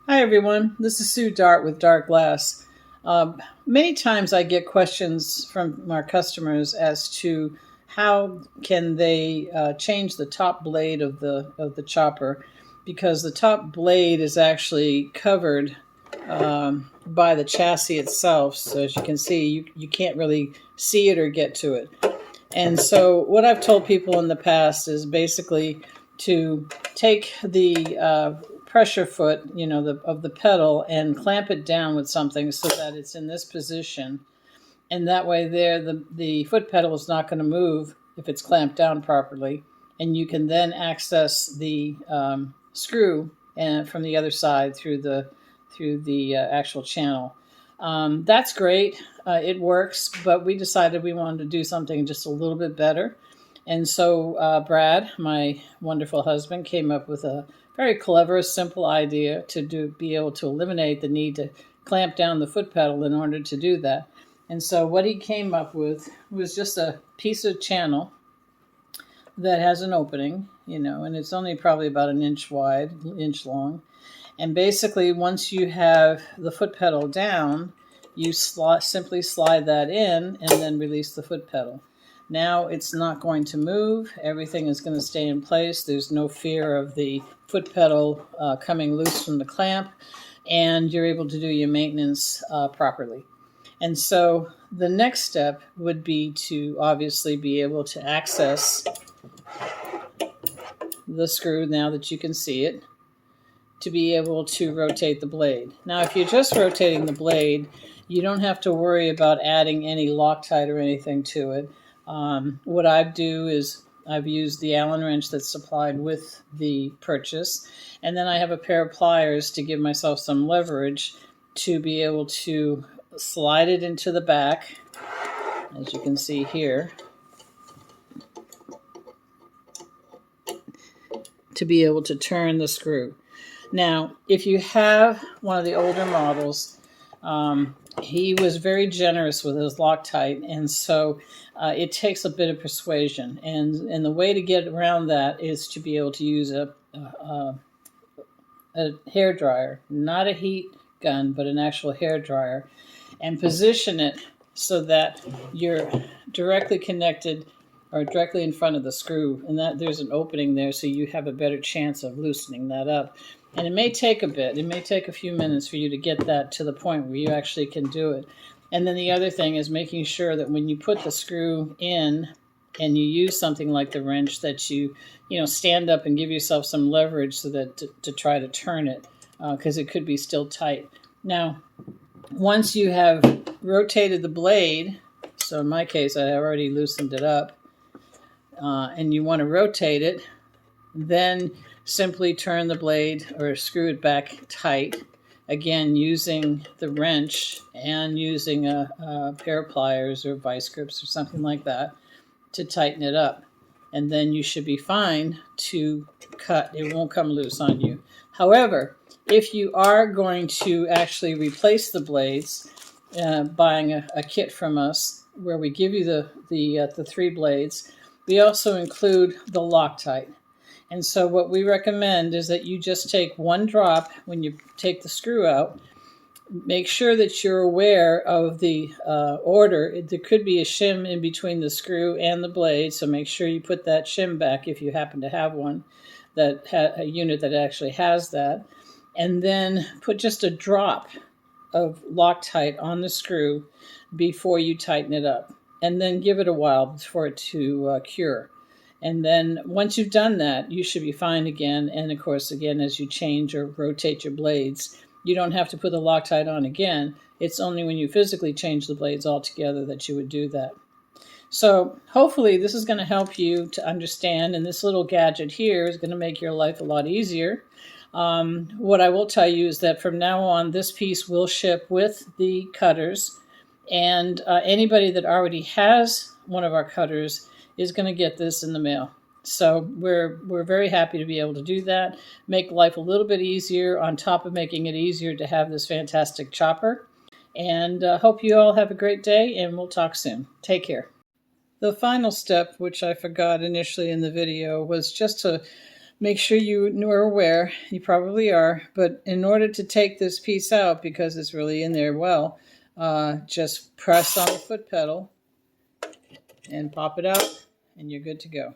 Hi everyone, this is Sue Dart with DarteGlass. Many times I get questions from our customers as to how can they change the top blade of the chopper, because the top blade is actually covered by the chassis itself. So as you can see, you can't really see it or get to it. And so what I've told people in the past is basically to take the pressure foot, of the pedal, and clamp it down with something so that it's in this position. And that way the foot pedal is not going to move if it's clamped down properly. And you can then access the screw from the other side through the actual channel. That's great. It works, but we decided we wanted to do something just a little bit better. And so Brad, my wonderful husband, came up with a very clever, simple idea to be able to eliminate the need to clamp down the foot pedal in order to do that. And so what he came up with was just a piece of channel that has an opening, and it's only probably about an inch wide, inch long. And basically, once you have the foot pedal down, you simply slide that in and then release the foot pedal. Now it's not going to move. Everything is going to stay in place. There's no fear of the foot pedal coming loose from the clamp, and you're able to do your maintenance properly. And so the next step would be to obviously be able to access the screw, now that you can see it, to be able to rotate the blade. Now, if you're just rotating the blade, you don't have to worry about adding any Loctite or anything to it. What I do is I've used the Allen wrench that's supplied with the purchase, and then I have a pair of pliers to give myself some leverage to be able to slide it into the back, as you can see here, to be able to turn the screw. Now, if you have one of the older models, he was very generous with his Loctite, and so it takes a bit of persuasion. And the way to get around that is to be able to use a hair dryer, not a heat gun, but an actual hair dryer, and position it so that you're directly connected or directly in front of the screw, and that there's an opening there, so you have a better chance of loosening that up. And it may take a bit. It may take a few minutes for you to get that to the point where you actually can do it. And then the other thing is making sure that when you put the screw in and you use something like the wrench, that you stand up and give yourself some leverage so that to try to turn it, because it could be still tight. Now, once you have rotated the blade, so in my case I already loosened it up, and you want to rotate it, then simply turn the blade or screw it back tight, again using the wrench and using a pair of pliers or vice grips or something like that to tighten it up. And then you should be fine to cut. It won't come loose on you. However, if you are going to actually replace the blades, buying a kit from us where we give you the 3 blades, we also include the Loctite. And so what we recommend is that you just take 1 drop when you take the screw out. Make sure that you're aware of the order. There could be a shim in between the screw and the blade, so make sure you put that shim back if you happen to have one, a unit that actually has that. And then put just a drop of Loctite on the screw before you tighten it up. And then give it a while for it to cure. And then once you've done that, you should be fine again. And of course, again, as you change or rotate your blades, you don't have to put the Loctite on again. It's only when you physically change the blades altogether that you would do that. So hopefully this is going to help you to understand, and this little gadget here is going to make your life a lot easier. What I will tell you is that from now on, this piece will ship with the cutters, and anybody that already has one of our cutters is going to get this in the mail. So we're very happy to be able to do that, make life a little bit easier on top of making it easier to have this fantastic chopper. And hope you all have a great day, and we'll talk soon. Take care. The final step, which I forgot initially in the video, was just to make sure you are aware, you probably are, but in order to take this piece out, because it's really in there well, just press on the foot pedal and pop it out, and you're good to go.